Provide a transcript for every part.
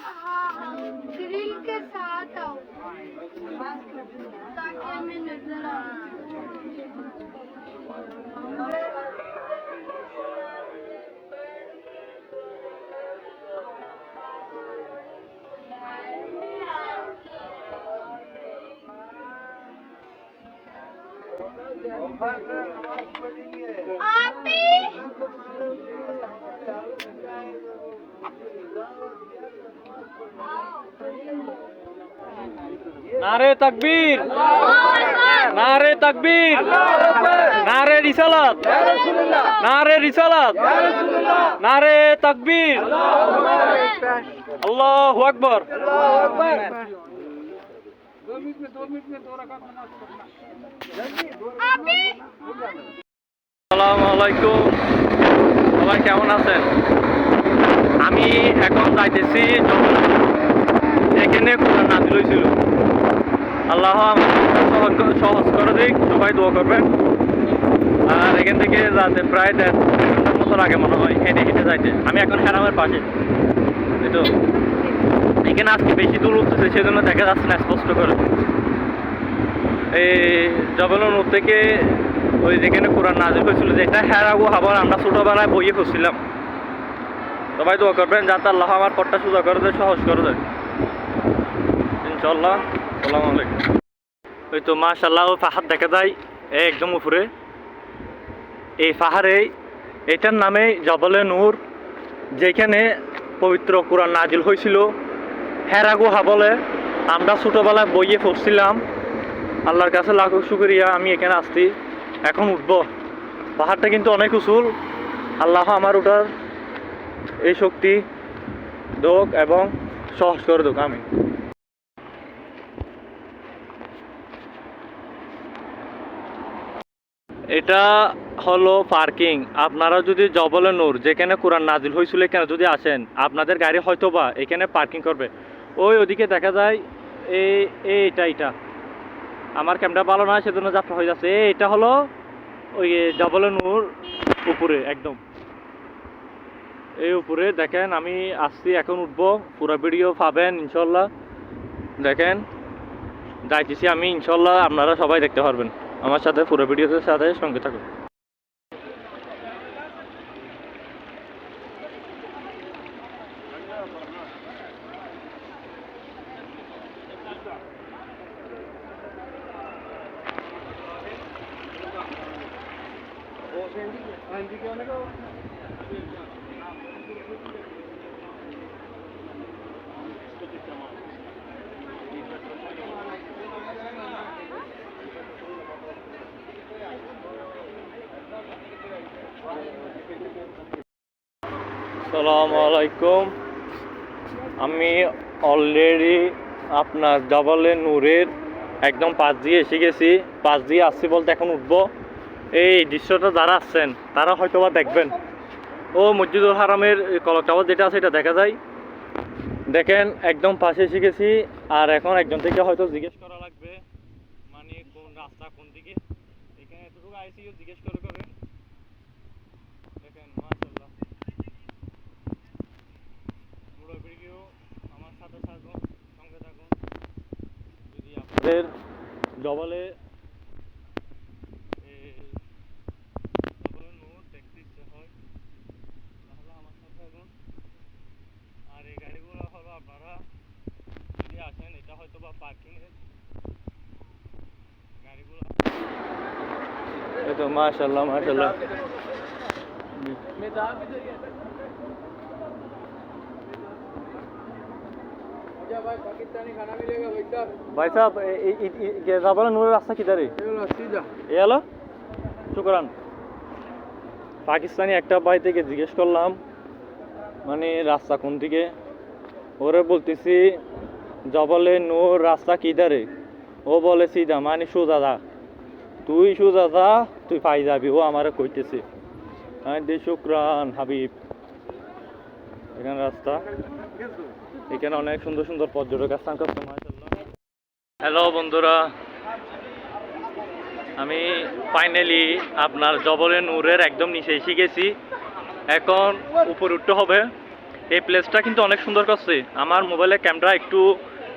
Grill के साथ आओ ताकि हमें नजर नारे तकबीर, नारे तकबीर, नारे रिसालत, नारे रिसालत, नारे तकबीर, अल्लाहु अकबर। আসসালামু আলাইকুম, সবাই কেমন আছেন? আমি এখন যাইতেছি এখানে কোরআন নাযিল হয়েছিল। আল্লাহ সহজ করে দিক, সবাই দোয়া করবেন। আর এখান থেকে যাতে প্রায় 1.5 ঘন্টার মতো লাগে মনে হয় হেঁটে হেঁটে যাইতে। আমি এখন হেরামের পাশে, এই তো এখানে আজকে বেশি দূর উঠতেছে, সেজন্য দেখা যাচ্ছে না স্পষ্ট করে। এই জবল নূর থেকে ওই যেখানে কোরআন নাযিল হয়েছিল, যেটা হেরাগো হাবার আমরা ছোটবেলায় বইয়ে খুঁজছিলাম। সবাই দোয়া করবেন যাতে আল্লাহ আমার পথটা সোজা করে দেয়, সহজ করে দেয় ইনশাআল্লাহ। আসসালামু আলাইকুম। ওই তো মাশাআল্লাহ পাহাড় দেখা যায় একদম উপরে। এই পাহাড়ে এটার নামে জবলে নূর, যেখানে পবিত্র কোরআন নাযিল হয়েছিল। হেরাগো হাবলে আমরা ছোটবেলায় বইয়ে পড়ছিলাম। আল্লাহর কাছে লাখো শুকরিয়া, আমি এখানে আসছি। এখন উঠবো। পাহাড়টা কিন্তু অনেক উঁচুল। আল্লাহ আমার ওঠার এই শক্তি দোক এবং সহজ করে দোক। আমি এটা হলো পার্কিং। আপনারা যদি জবলে নূর যেখানে কোরআন নাযিল হয়েছিল এখানে যদি আসেন, আপনাদের গাড়ি হয়তো বা এখানে পার্কিং করবে। ওইদিকে দেখা যায় এইটা আমার ক্যামেরা ভালো নয়, সেজন্য যাত্রা হয়ে যাচ্ছে। এটা হলো ওই জবলে নূর উপরে, একদম এই উপরে দেখেন আমি আসছি। এখন উঠবো, পুরো ভিডিও পাবেন ইনশাল্লাহ। দেখেন যাইতেছি আমি ইনশাল্লাহ, আপনারা সবাই দেখতে পারবেন আমার সাথে, পুরো ভিডিওর সাথে সঙ্গে থাকুন। আসসালামু আলাইকুম। আমি অলরেডি আপনার জবলে নূরের একদম পাশ দিয়ে এসে গেছি। পাশ দিয়ে আসছি বলতে এখন উঠবো। এই দৃশ্যটা যারা আসছেন তারা হয়তো বা দেখবেন। ও মসজিদুল হারামের কলক টাওয়ার যেটা আছে এটা দেখা যায়। দেখেন একদম পাশে এসে গেছি। আর এখন একজন থেকে হয়তো জিজ্ঞেস করা লাগবে, মানে কোন রাস্তা কোন দিকে। এখানে এতটুকু আইসিও জিজ্ঞেস করে দেখেন মাশাআল্লাহ। পুরো ভিডিও আমার সাথে থাকুন, সঙ্গে থাকুন। যদি আপনাদের জবলে নূর দেখতে ইচ্ছে হয় তাহলে আমার সাথে থাকুন। আর এই গাড়িগুলো হলো আপনারা যদি আসেন, এটা হয়তো বা পার্কিংয়ের গাড়িগুলো। এই তো মাশাআল্লাহ মাশাআল্লাহ। भाई साहब जबल नूर रास्ता किधर है? ये হলো শুকরান। পাকিস্তানি একটা ভাই থেকে জিজ্ঞেস করলাম মানে রাস্তা কোন দিকে। ওরে বলতেছি জবলে নূর রাস্তা কিধারে। ও বলে সিধা, মানে সোজা যা, তুই সোজা যা, তুই পাই যাবি। ও আমারে কইতেছে। শুকরান হাবিব। এখানে রাস্তা, এখানে অনেক সুন্দর সুন্দর পর্যটক স্থান করছে মাশাআল্লাহ। হ্যালো বন্ধুরা, আমি ফাইনালি আপনার জবলে নূরের একদম নিচে এসে গেছি। এখন উপরে উঠতে হবে। এই প্লেসটা কিন্তু অনেক সুন্দর করছে। আমার মোবাইলের ক্যামেরা একটু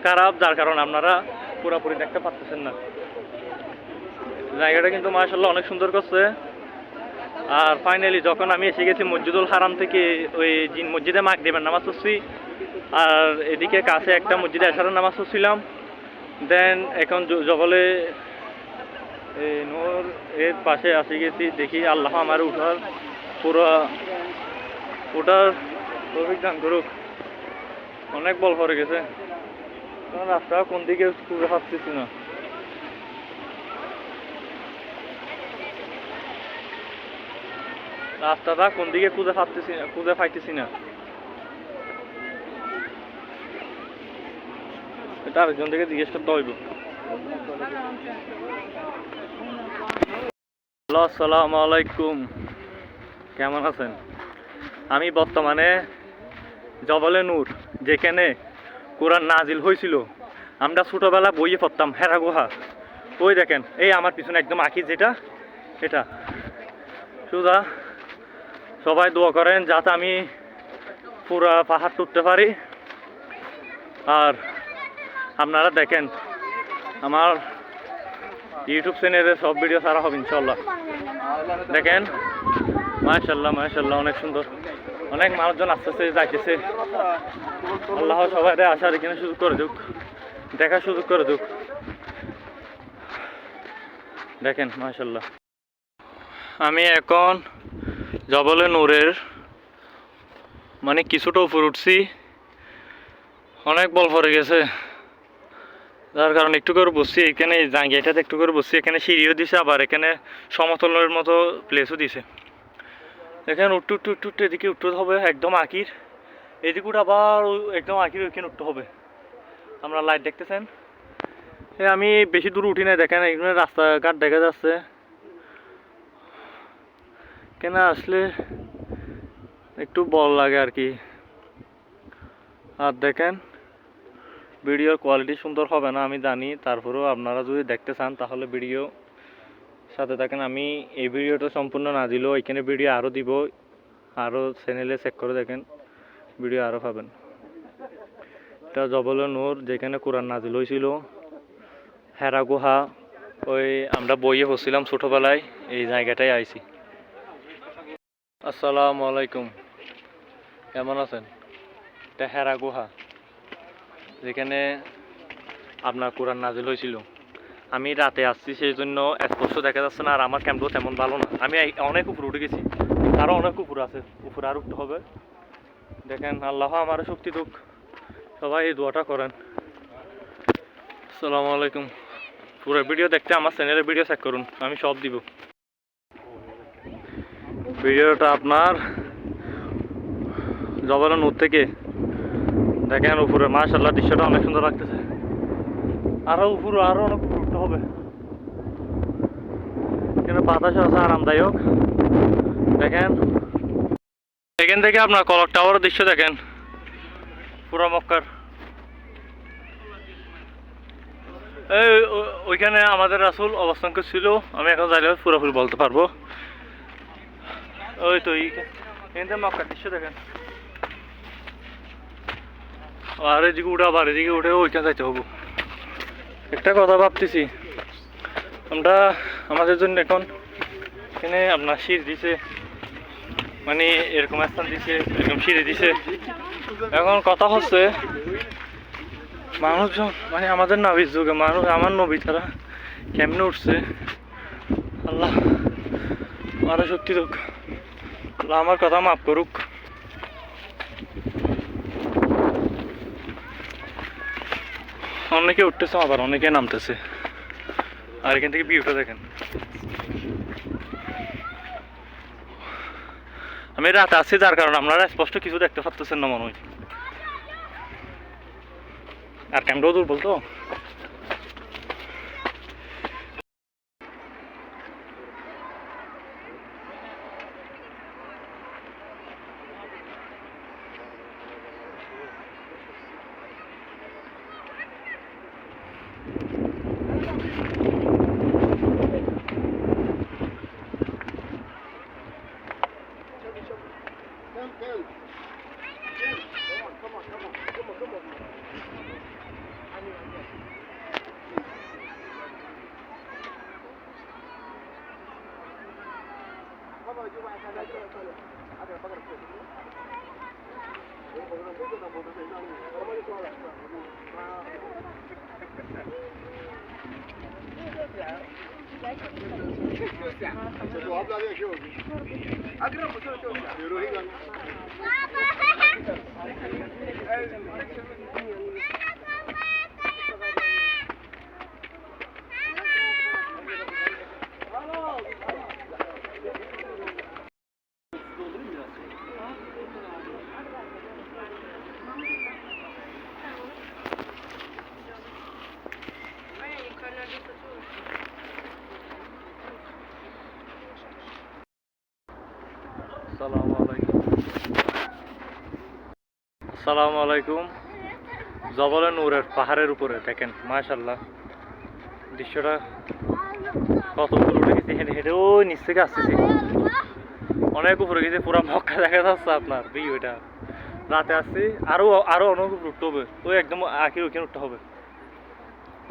খারাপ, যার কারণে আপনারা পুরোপুরি দেখতে পাচ্ছেন না। জায়গাটা কিন্তু মাশাআল্লাহ অনেক সুন্দর করছে। আর ফাইনালি যখন আমি এসে গেছি মসজিদুল হারাম থেকে, ওই মসজিদে মাগরিবের নামাজ পড়ছি, আর এদিকে কাছে একটা মসজিদে এশারের নামাজ পড়ছিলাম। দেন এখন জবলে নূর এর পাশে আসে গেছি। দেখি আল্লাহ আমার ওটার তৌফিক দান করুক। অনেক বল পড়ে গেছে, কারণ রাস্তা কোন দিকে খুঁজে পাচ্ছি না। রাস্তাটা কোন দিকে খুঁজে পাইতেছি না। এটা আরেকজন থেকে জিজ্ঞেস করতে হইব। হ্যালো, আসসালামু আলাইকুম, কেমন আছেন? আমি বর্তমানে জবলে নূর, যেখানে কোরআন নাজিল হয়েছিল। আমরা ছোটবেলা বইয়ে পড়তাম, হেরা গুহা। ওই দেখেন, এই আমার পিছনে একদম আঁকি যেটা, এটা সুদা। সবাই দোয়া করেন যাতে আমি পুরা পাহাড় তুলতে পারি। আর আপনারা দেখেন আমার ইউটিউব চ্যানেলে সব ভিডিও ছাড়া হবে ইনশাল্লাহ। দেখেন মাশাআল্লাহ মাশাআল্লাহ, অনেক সুন্দর। অনেক মানুষজন আসতেছে যাইতেছে। আল্লাহ সবাই আসার এখানে সুযোগ করে দুক, দেখার সুযোগ করে দুক। দেখেন মাশাআল্লাহ। আমি এখন জবলে নূরের মানে কিছুটা উপর উঠছি। অনেক বল পড়ে গেছে, যার কারণে একটু করে বসছি এখানে। জায়গাটাতে একটু করে বসছি। এখানে সিঁড়িও দিছে, আবার এখানে সমতলের মতো প্লেসও দিছে। এখানে উঠতে এদিকে উঠতে হবে একদম আঁকির। এদিকে উঠে আবার একদম আঁকির ওইখানে উঠতে হবে। আমরা লাইট দেখতেছেন। আমি বেশি দূর উঠি না, দেখেন এখানে রাস্তাঘাট দেখা যাচ্ছে। কেন আসলে একটু বল লাগে আর কি। আর দেখেন ভিডিওর কোয়ালিটি সুন্দর হবে না আমি জানি, তারপরেও আপনারা যদি দেখতে চান তাহলে ভিডিও সাথে থাকেন। আমি এই ভিডিওটা সম্পূর্ণ না দিলেও এখানে ভিডিও আরও দিব, আরও চ্যানেলে চেক করে দেখেন, ভিডিও আরও পাবেন। এটা জবলে নূর, যেখানে কোরআন নাজিল হয়েছিল। হেরা গুহা, ওই আমরা বইয়ে পড়ছিলাম ছোটোবেলায়, এই জায়গাটায় আইছি। আসসালামু আলাইকুম, কেমন আছেন? এটা হেরা গুহা, যেখানে আপনার কোরআন নাজিল হয়েছিল। আমি রাতে আসছি, সেই জন্য স্পষ্ট দেখা যাচ্ছে না। আর আমার ক্যামেরাও তেমন ভালো না। আমি অনেক উপরে উঠে গেছি, আরও অনেক উপরে আছে, উপরে আর উঠতে হবে। দেখেন আল্লাহ আমার শক্তি দুঃখ, সবাই এই দোয়াটা করেন। আসসালামু আলাইকুম। পুরো ভিডিও দেখতে আমার চ্যানেলের ভিডিও চেক করুন, আমি সব দিব। ভিডিওটা আপনার জবলে নূর থেকে দেখেন উপরে। মাশাআল্লাহ দৃশ্যটা অনেক সুন্দর লাগতেছে। আরো উপরে, আরো অনেক উপরে উঠতে হবে। কিন্তু বাতাস আছে আরামদায়ক। দেখেন এখান থেকে আপনার কলক টাওয়ারের দৃশ্য দেখেন, পুরো মক্কার। এই ওইখানে আমাদের রাসূল অবস্থান করছিল। আমি এখন যাইলে পুরোপুরি বলতে পারবো। ওই তো এখান থেকে মক্কার দৃশ্য দেখেন। আর এদিকে উঠে, আবার এদিকে উঠে ওইখানে যাইতে হবো। একটা কথা ভাবতেছি, আমরা আমাদের জন্য এখন এখানে আপনার সিঁড়ি দিছে, মানে এরকম স্থান দিছে, এরকম সিঁড়ি দিছে। এখন কথা হচ্ছে মানুষজন, মানে আমাদের নবীর যুগে মানুষ, আমার নবী তারা কেমনে উঠছে। আল্লাহ আরো শক্তি হোক, আল্লাহ আমার কথা মাফ করুক। অনেকে উঠতেছে, আবার অনেকে নামতেছে। আর এখান থেকে ভিউটা দেখেন। আমি রাতে আসছি, যার কারণে আপনারা স্পষ্ট কিছু দেখতে পাচ্ছেন না মনে হয়। আর ক্যামেরাও দুর্বল তো। আসসালামু আলাইকুম। জবলে নূরের পাহাড়ের উপরে দেখেন মাশাআল্লাহ দৃশ্যটা কত উপরে উঠে গেছে। হেঁটে হেঁটে ওই নিচ থেকে আসতেছি, অনেক উপরে গেছে, পুরো মক্কা দেখা যাচ্ছে আপনার ভিউটা। রাতে আসছি, আরো আরো অনেক উপরে উঠতে হবে, ওই একদম আখির ওইখানে উঠতে হবে,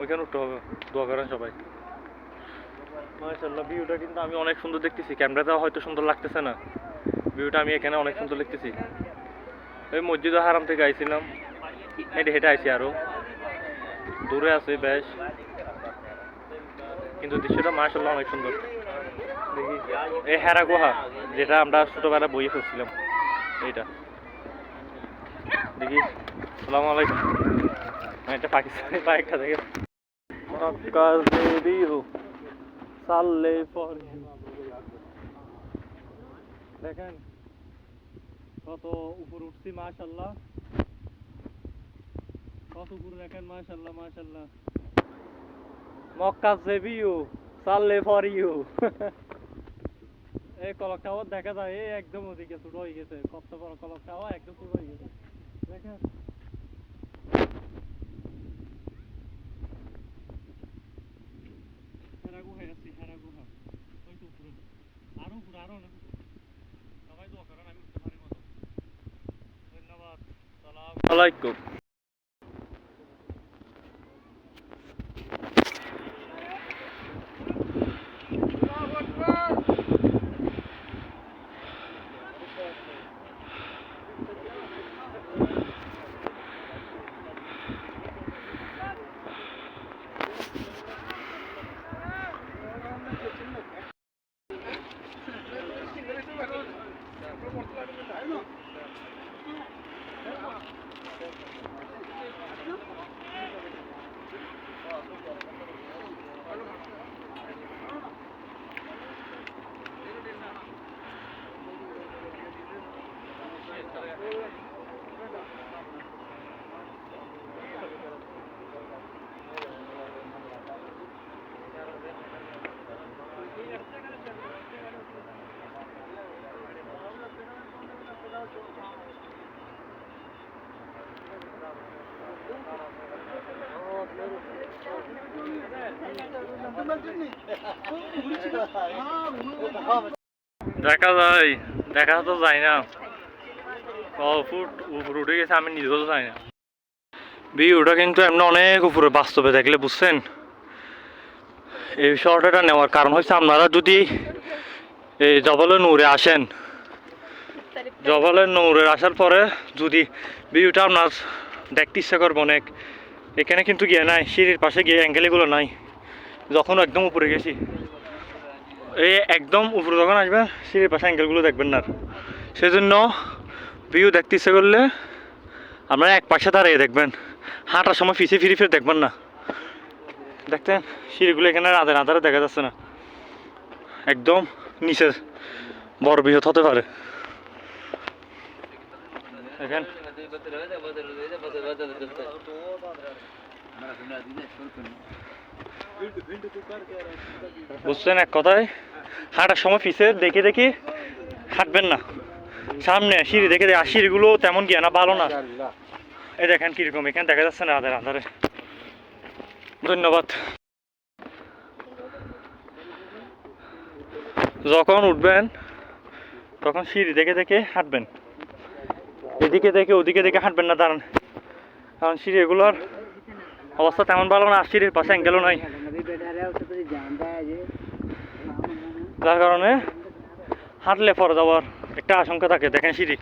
ওইখানে উঠতে হবে। দোয়া করেন সবাই। মাশাআল্লাহ ভিউটা কিন্তু আমি অনেক সুন্দর দেখতেছি, ক্যামেরাতে হয়তো সুন্দর লাগতেছে না, ভিউটা আমি এখানে অনেক সুন্দর দেখতেছি। ওই মসজিদে হারাম থেকে আইছিলাম, হেঁটে হেঁটে আইছি, আরো দূরে আছে বেশ, কিন্তু দৃশ্যটা মাশাআল্লাহ অনেক সুন্দর। দেখি এই হেরা গুহা, যেটা আমরা ছোটবেলায় বইয়ে পড়ছিলাম, এইটা দেখি। আসসালামু আলাইকুম। এটা পাকিস্তানি বাইকটা দেখে দেখেন কত উপরে উঠছি মাশাআল্লাহ, কত উপরে দেখেন মাশাআল্লাহ মাশাআল্লাহ। মক্কা যে ভিউ, সাল্লে ফর ইউ। এই কলক টাওয়ার দেখা যায়, এই একদম ওদিকে ছোট হয়ে গেছে, কত বড় কলক টাওয়ার একদম ছোট হয়ে গেছে দেখেন। হেরা গুহা আছি, হেরা গুহা ওই তো উপরে, আরো উপরে, আরো অনেক উপরে। সবাই দোয়া করেন আমি উঠতে পারি মতো। ধন্যবাদ। আসসালামু আলাইকুম। দেখা যায়, দেখা তো যায় না, ফুট উপরে উঠে গেছে, আমি নিজেও তো যাই না। ভিউটা কিন্তু এমনি অনেক উপরে, বাস্তবে দেখলে বুঝছেন। এই শর্টটা নেওয়ার কারণ হচ্ছে, আপনারা যদি এই জবলে নূরে আসেন, জবলে নূরে আসার পরে যদি ভিউটা আপনার দেখতে ইচ্ছা করবো অনেক, এখানে কিন্তু গিয়ে নাই, সিঁড়ির পাশে গিয়ে অ্যাঙ্গেলগুলো নাই। যখন একদম উপরে গেছি, এই একদম উপরে যখন আসবেন, সিঁড়ির পাশে অ্যাঙ্গেলগুলো দেখবেন না। সেজন্য ভিউ দেখতে ইচ্ছে করলে আপনারা এক পাশে দাঁড়িয়ে দেখবেন, হাঁটার সময় ফিরে ফিরে দেখবেন না। দেখতেন সিঁড়িগুলো এখানে রাতের আধারে দেখা যাচ্ছে না, একদম নিচে বড় বৃহৎ হতে পারে। দেখেন বুঝছেন, এক কথায় হাঁটার সময় পিছে দেখে দেখে হাঁটবেন না, সামনে সিঁড়ি দেখে দেখে। আর সিঁড়িগুলো তেমন গিয়ে না, ভালো না। এই দেখেন কিরকম, এখানে দেখা যাচ্ছে না রাতের আধারে। ধন্যবাদ। যখন উঠবেন তখন সিঁড়ি দেখে দেখে হাঁটবেন, এদিকে দেখে ওদিকে দেখে হাঁটবেন না, দাঁড়ান। কারণ সিঁড়ি এগুলোর অবস্থা তেমন ভালো না, আর সিঁড়ির পাশে অ্যাঙ্গেলও নাই, যার কারণে হাঁটলে পরে যাওয়ার একটা আশঙ্কা থাকে, দেখেন সিঁড়ি।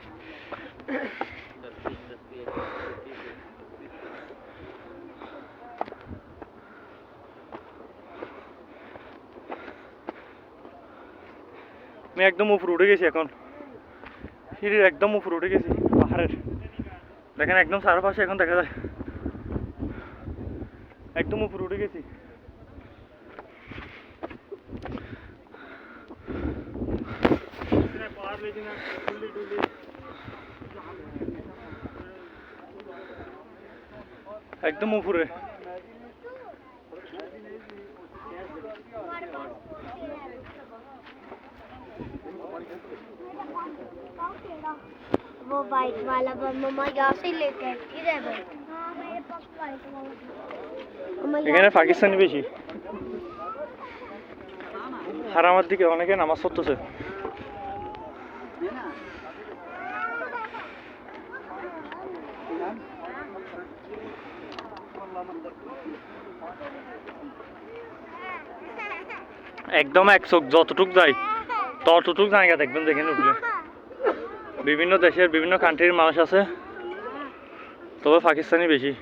আমি একদম উপরে উঠে গেছি এখন, সিঁড়ির একদম উপরে উঠে গেছি পাহাড়ের। দেখেন একদম চারপাশে এখন দেখা যায়, একদম উপরে উঠে গেছি। একদম উপরে। वो बाइक वाला मम्मा यहाँ से लेके आई इधर बैठ। हाँ मेरे पास बाइक वाला এখানে পাকিস্তানি বেশি, আর আমার দিকে অনেকে নামাজ পড়তেছে। একদম এক চোখ যতটুক যায় ততটুক জায়গা দেখবেন, দেখেন উঠলে বিভিন্ন দেশের বিভিন্ন কান্ট্রির মানুষ আছে, তবে পাকিস্তানি বেশি।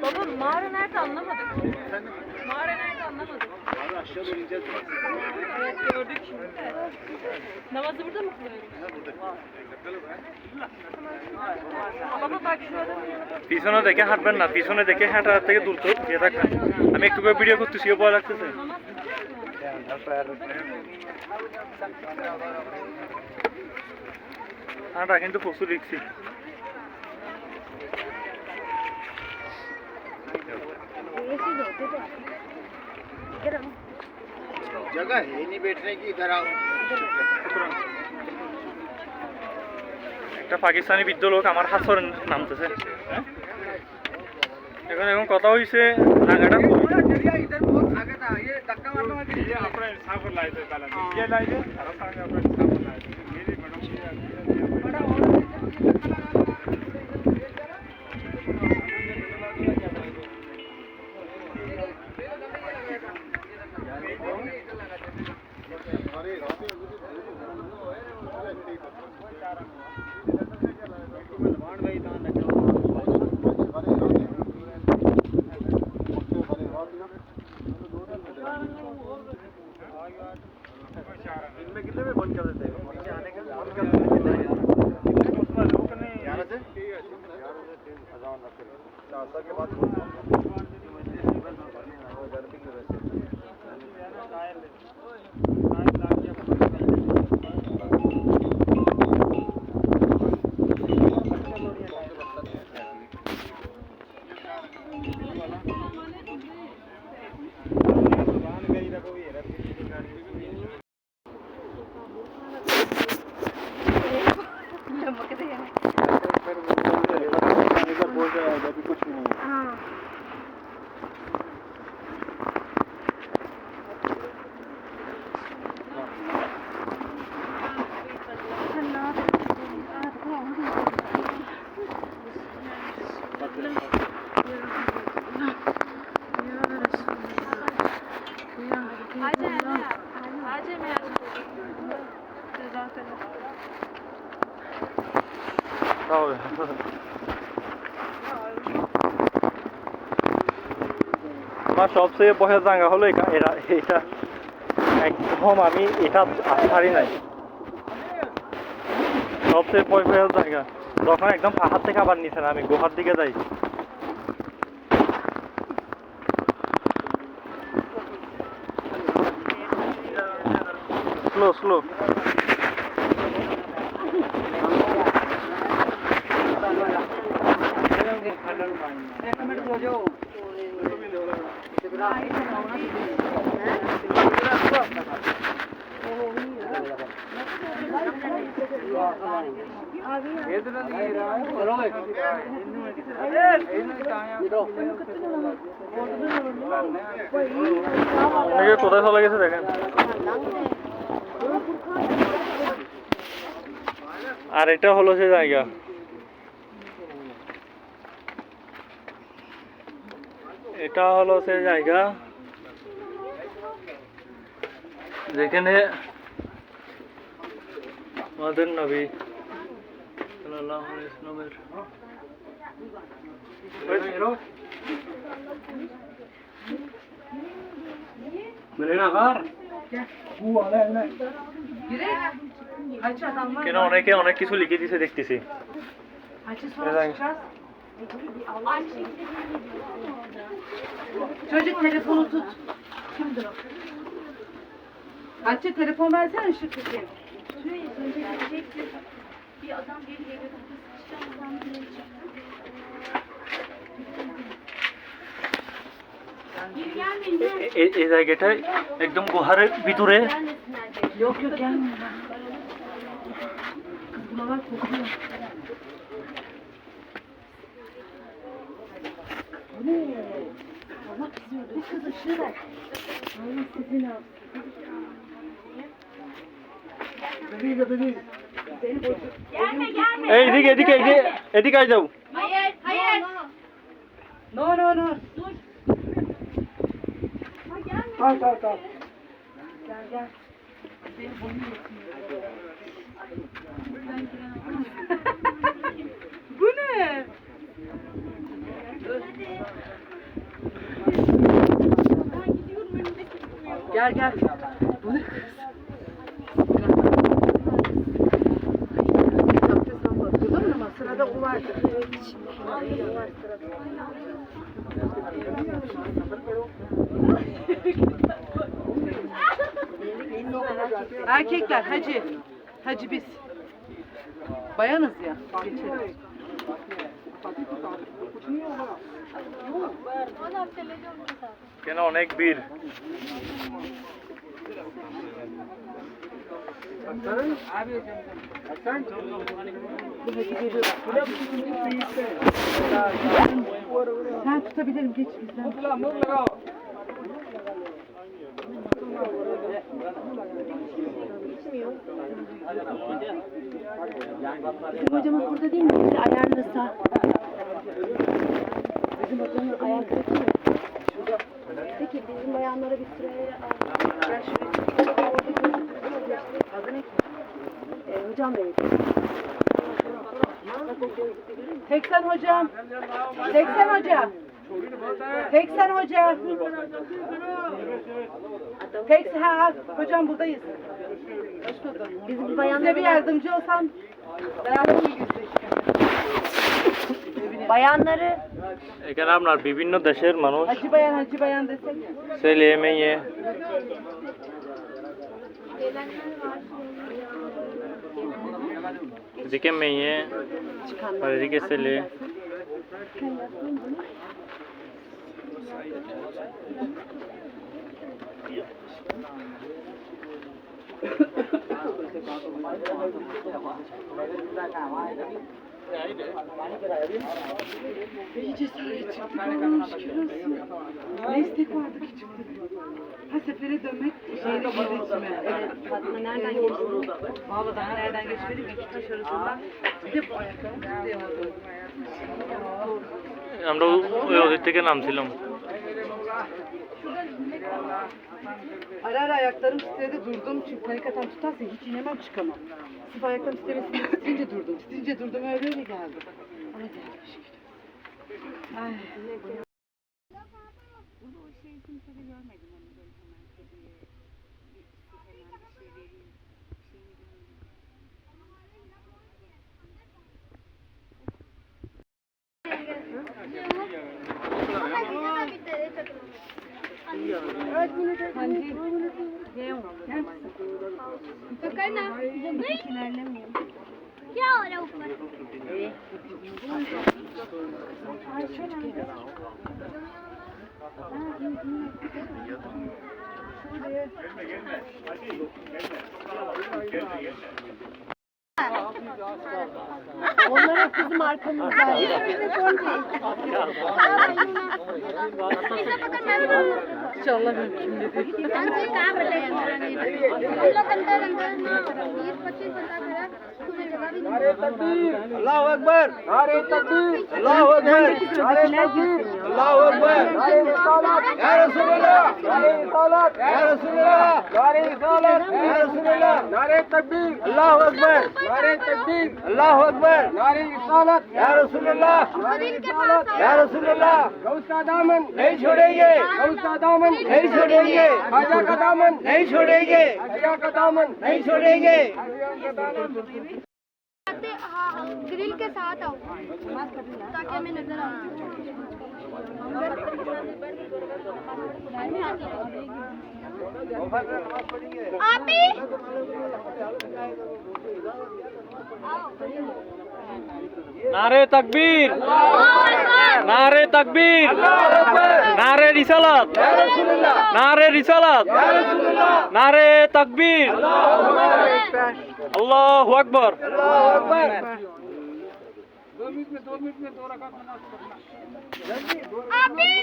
Baba mağara nerede anlamadık. Mağara nerede anlamadık. Mağara aşağıda ineceğiz. Evet gördük şimdi. Namazı burada mı kılıyoruz? Baba bak şu adamın yanına bak. পিছনে দেখে হাঁটবেন না, পিছনে দেখে হাঁটার থেকে দূর তো ইয়ে থাকবেন। আমি একটু করে ভিডিও করতেছি, ভয় লাগতেছে। হাঁটা কিন্তু প্রচুর রিক্সি। जगह है नहीं बैठने की, इधर आओ। একটা পাকিস্তানি বৃদ্ধ লোক আমার হাসর নামতেছে। এখন এখন কথা হয়েছে জায়গাটা इधर बहुत आगे था, ये धक्का मारना मत। ये अपने हिसाब पर लाए थे ताला, ये लाए थे और सामने अपने हिसाब पर लाए थे। मेरी मैडम बड़ा इनमें कितने में बंद कर देते हैं? नीचे आने का बंद कर देते हैं। उसमें लोग नहीं 11 से अजान रखते हैं। असर के बाद আমার সবচেয়ে ভয়ের জায়গা হলো এটা এটা একদম আমি এটা পারি নাই। সবচেয়ে ভয়ের জায়গা যখন একদম পাহাড় থেকে আবার নিচে না আমি গুহার দিকে যাই। স্লো স্লো অনেকে কোথায় চলে গেছে দেখেন। আর এটা হলো সে জায়গা, এটা হলো সে জায়গা যেখানে আমাদের নবী সাল্লাল্লাহু আলাইহি ওয়াসাল্লামের কেন অনেকে অনেক কিছু লিখে দিছে দেখতেছি। Çocuk telefonu tut. Kimdir o? Hatice telefon versene şu kızı. Bir adam geri এই জায়গাটা একদম গুহারের ভিতরে। Yok yok gelmiyor. Kız buralar kokuyor. Bu ne? Allah kızıyordu. Bu kız ışığı ver. Allah sizin olsun. এই এদিকে এদিকে এদিকে এদিকে আই যাও। Hayır, hayır. No no no. Dur. Kalk kalk kalk. Gel gel. Benim boynum yakıyor. Bu ne? Gel gel. Bu ne kız? Burada mı ama sırada o vardı. O var sırada. Erkekler hacı. Hacı biz. Bayanız ya. Geçelim. কেন অনেক ভিড়। Ben tutabilirim geç bizden. Bizim hocamız burada değil mi? Bizi ayarlasa. Bizim hocamın ayakları değil mi? Peki bizim bayanlara bir sıraya al. Gel şuraya. Adı ne ki? Hocam Bey. 80 hocam. 80 hocam. 80 hocam. 80 ha hocam buradayız. Bizim bayanlara bir yardımcı olsan beraber iyi yüzleşelim. Bayanları এখানে আপনার বিভিন্ন দেশের মানুষ, Hacı bayan desek. ছেলে মেয়ে, এদিকে মেয়ে আর এদিকে ছেলে। İyi cesaret çıktı. Allah'ım şükür olsun. Ne istek vardı ki çıktı. Ha sefere dönmek şeyle girdi içime. Evet. Fatma nereden geçti? Vallahi daha nereden geçmedim. İki taş arasında. Bir de bu ayakkabı tutlayamadım. আমরা ওই ওদের থেকে নামছিলাম। Ara ara ayaklarım titredi durdum çünkü panik atan tutarsa hiç inemem çıkamam. Sırf ayaklarım titremesin titince durdum. Titince durdum öyle geldi. Ama geldi şükür. Ay. तो करना क्या हो रहा ऊपर Onlara kızım arkamızda. İnşallah mümkün değil. Allahu Akbar. Nare takbir. Allahu Akbar. Nare takbir. Allahu Akbar. Nare salat. Ya Resulullah. Nare salat. Ya Resulullah. Nare salat. Ya Resulullah. Nare takbir. Allahu Akbar. Nare takbir. Allahu Akbar. Nare salat. Ya Resulullah. Ya Resulullah. Ghaus का दामन नहीं छोड़ेंगे गौस का दामन नहीं छोड़ेंगे खाजा का दामन नहीं छोड़ेंगे खाजा का दामन नहीं छोड़ेंगे ग्रिल के साथ आओ ताकि हमें नजर आए आप ही नारे तकबीर, नारे तकबीर, नारे रिसालत, नारे रिसालत, नारे तकबीर, अल्लाहु अकबर। आप ही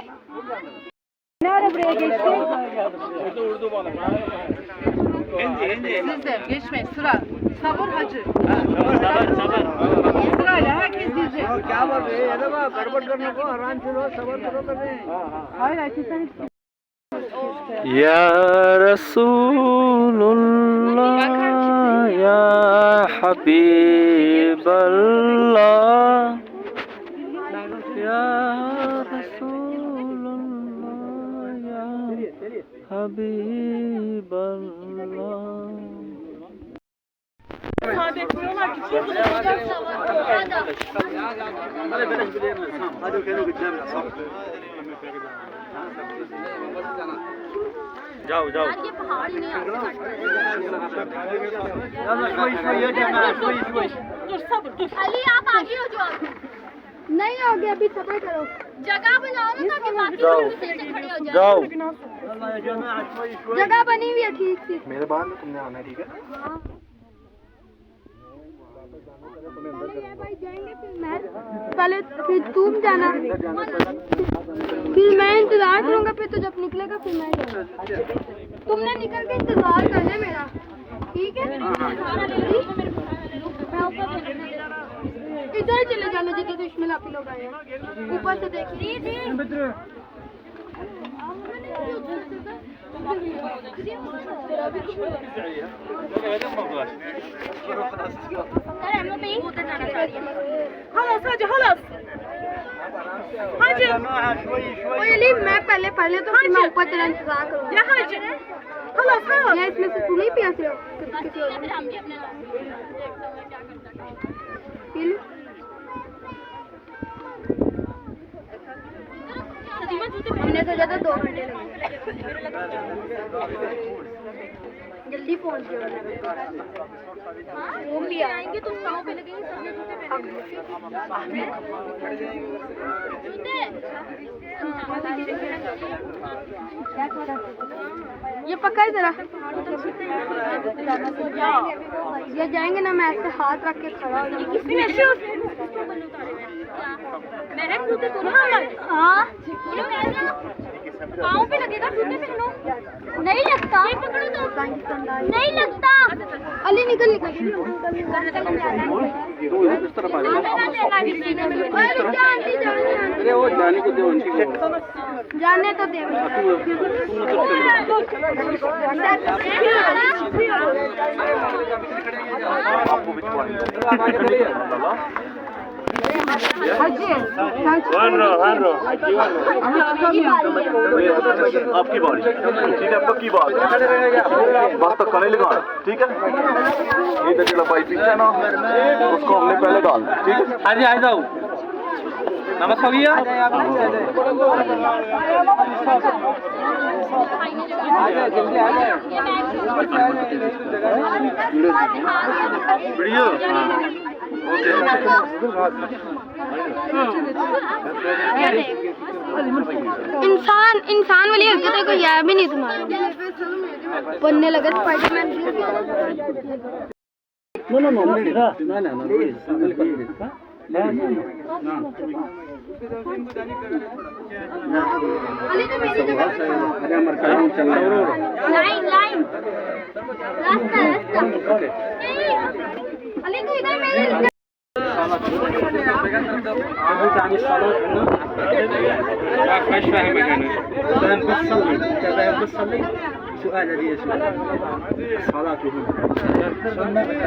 Nerede buraya geçti? Siz de geçmeyin sıra. Sabır hacı. Sırayla herkes diyecek. क्या बोल रहे हैं गड़बड़ करने को आराम से लो सबर करो करने Hayır herkes sen या रसूलुल्लाह या हबीबल्लाह या रसूलुल्लाह या हबीबल्लाह। जाओ जाओ अली आप आगे हो जाओ नहीं आओगे अभी सफर करो जगह बनाओ ना ताकि बाकी लोग सही से खड़े हो जाए जाओ जगह बनी हुई है ठीक सी मेरे बाद में तुमने आना है ठीक है भाई जाएंगे फिर मैं पहले फिर तुम जाना फिर मैं इंतजार करूंगा फिर तो जब निकलेगा फिर मैं जाऊंगा तुमने निकल के इंतजार करना मेरा ठीक है इधर चले जाना जिधर दुश्मन आप लोग आए हैं ऊपर से देखिए Halas hacı halas. Hacı. Ali मैं पहले तो फिर मैं ऊपर तेरा इंतजार करूंगा Ya hacı. Halas halas. या इसमें से तू नहीं पिया सिर्फ किसी और ने? P low. हमने तो ज्यादा 2 घंटे लगे जल्दी पहुंच गए वो भी आएंगे तो पाँव पे लगेंगे सबने जूते ये पकड़ जरा ये जाएंगे ना मैं ऐसे हाथ रख के खड़ा हो हाँ पाँव पे लगेगा जूते पहनो नहीं लगता पकड़ो तो नहीं लगता अली निकल अरे वो जाने को दो जाने तो दे आपकी बारी ठीक है पक्की बात बस तक नहीं लगाना ठीक है ये तो चला भाई पीछे ना उसको हमने पहले डाल ठीक है हाँ जी आ जाओ नमस्कार भैया वीडियो इंसान वाली हरकतें कोई याद भी नहीं तुम्हारा बनने लगा स्पाइडरमैन अली तो मेरी जगह पे लाइन लाइन रास्ता रास्ता नहीं अली तो इधर मेरे سؤال هذه الصلاة هنا سبحان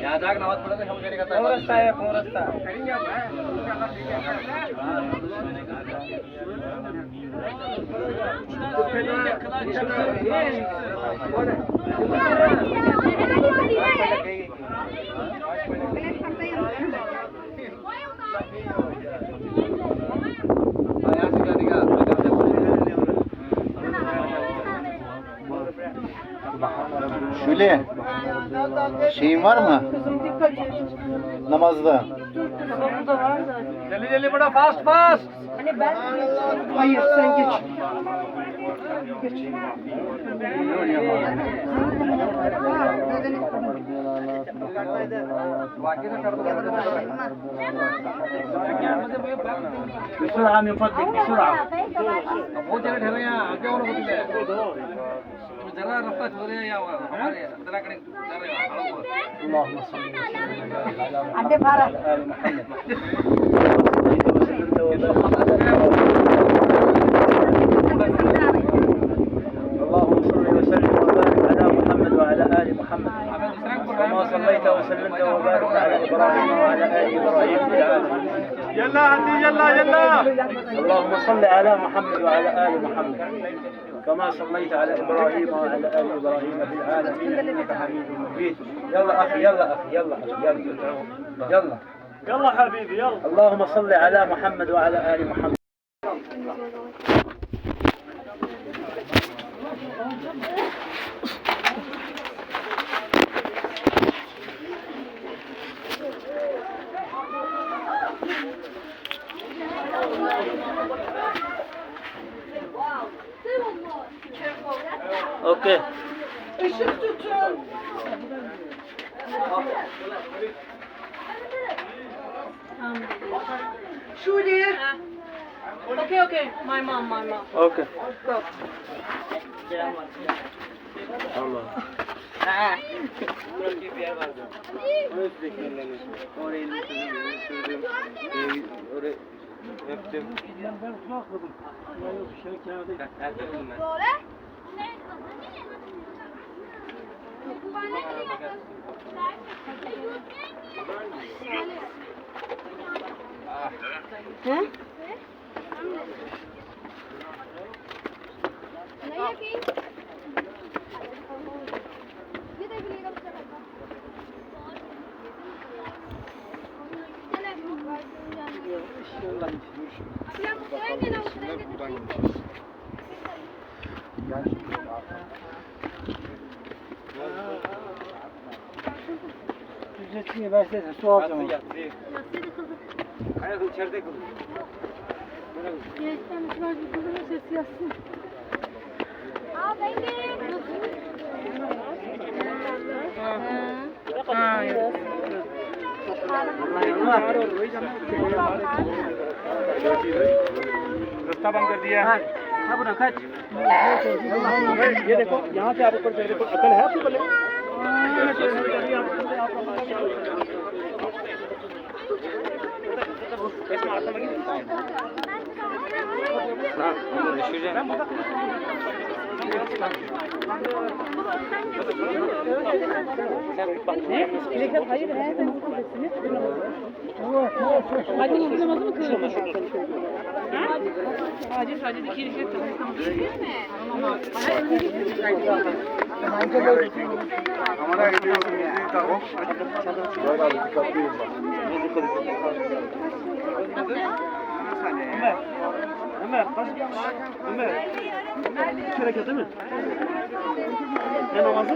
याद आग नवाज पढ़ा हम करे का कौन रास्ता है कौन रास्ता करेंगे आप Şöyle, şeyin var mı? Namazda. जल्दी जल्दी बड़ा fast fast Hayır sen geç. بسرعة من فضلك بسرعة बहुत जगह ठहरे यहाँ आगे और होती है जरा रास्ता छोड़े या हमारे जरा कड़े जा रहे हैं اللهم صل وسلم Anne para. على محمد اللهم صل وسلم وبارك على محمد وعلى آل محمد كما صليت وسلمت وبارك على إبراهيم وعلى آل إبراهيم في العالمين يلا عندي يلا يلا اللهم صل على محمد وعلى آل محمد كما صليت على إبراهيم وعلى آل إبراهيم في العالمين إنك حميد مجيد يلا أخي يلا أخي يلا يلا يلا يلا حبيبي يلا. اللهم صل على محمد وعلى آل محمد Okay. Işık tutun. Şule. Okay, my mom. Okay. Allah. Ücretini versene su alacağım. Hayır içeride kal. रास्ता बंद कर दिया। हाँ, बुरा खच। ये देखो यहाँ से आप ऊपर चढ़ देखो अकल है आपको पहले Ömer. İki hareket değil mi? Ne namazı?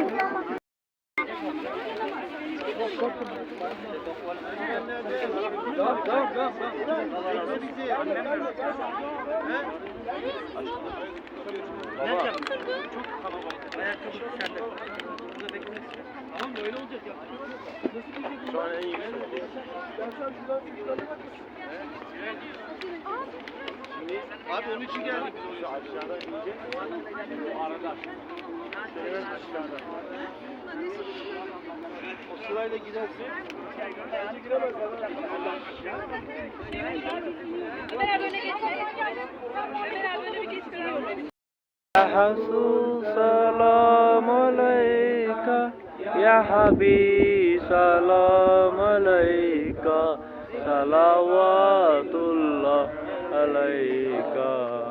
Abi onun için geldik. Aşağıda ineceğiz. Arada. Evet aşağıda. O sırayla gidersin. Bence giremez adam. Rasul salam alaika ya Habib salam alaika salawatullah alaika